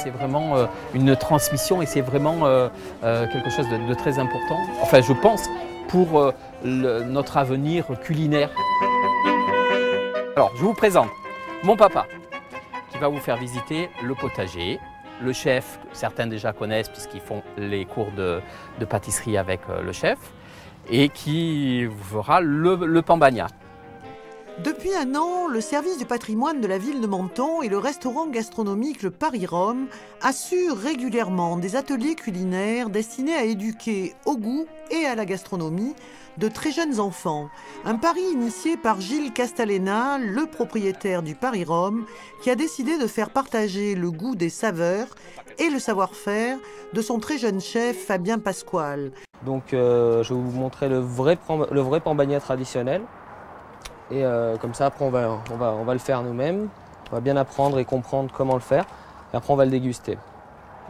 c'est vraiment une transmission et c'est vraiment quelque chose de très important. Enfin, je pense, pour notre avenir culinaire. Alors, je vous présente mon papa qui va vous faire visiter le potager, le chef, que certains déjà connaissent puisqu'ils font les cours de pâtisserie avec le chef, et qui vous fera le pambagna. Depuis un an, le service du patrimoine de la ville de Menton et le restaurant gastronomique Le Paris-Rome assurent régulièrement des ateliers culinaires destinés à éduquer au goût et à la gastronomie de très jeunes enfants. Un pari initié par Gilles Castalena, le propriétaire du Paris-Rome, qui a décidé de faire partager le goût des saveurs et le savoir-faire de son très jeune chef Fabien Pasquale. Donc je vais vous montrer le vrai pambagna traditionnel. Et comme ça, après, on va le faire nous-mêmes. On va bien apprendre et comprendre comment le faire. Et après, on va le déguster.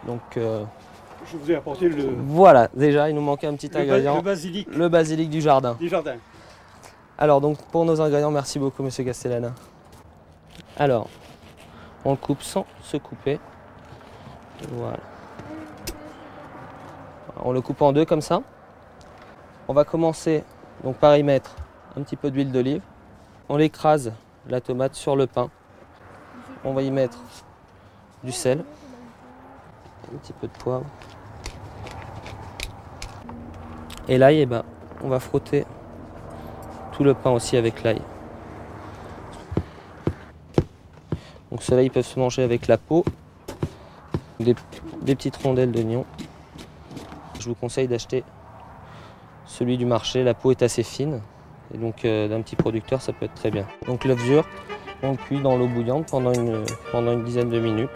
Donc, je vous ai apporté le... Voilà, déjà, il nous manquait un petit ingrédient. Le basilic. Le basilic du jardin. Du jardin. Alors, donc, pour nos ingrédients, merci beaucoup, monsieur Castellana. Alors, on le coupe sans se couper. Voilà. On le coupe en deux comme ça. On va commencer donc par y mettre un petit peu d'huile d'olive. On écrase la tomate sur le pain. On va y mettre du sel, un petit peu de poivre. Et l'ail, eh ben, on va frotter tout le pain aussi avec l'ail. Donc ceux-là, ils peuvent se manger avec la peau, des petites rondelles d'oignon. Je vous conseille d'acheter celui du marché, la peau est assez fine. Et donc d'un petit producteur, ça peut être très bien. Donc l'œuf dur, on le cuit dans l'eau bouillante pendant une dizaine de minutes.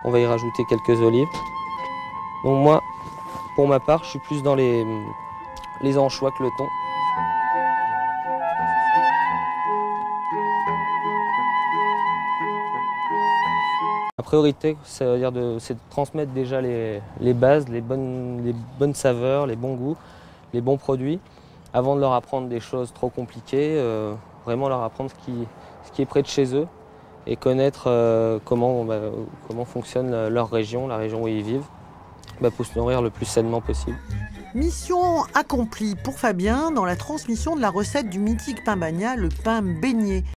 On va y rajouter quelques olives. Donc moi, pour ma part, je suis plus dans les anchois que le thon. La priorité, c'est de transmettre déjà les bases, les bonnes saveurs, les bons goûts, les bons produits, avant de leur apprendre des choses trop compliquées, vraiment leur apprendre ce qui est près de chez eux et connaître comment fonctionne leur région, la région où ils vivent. Pour se nourrir le plus sainement possible. Mission accomplie pour Fabien dans la transmission de la recette du mythique pambagna, le pain beignet.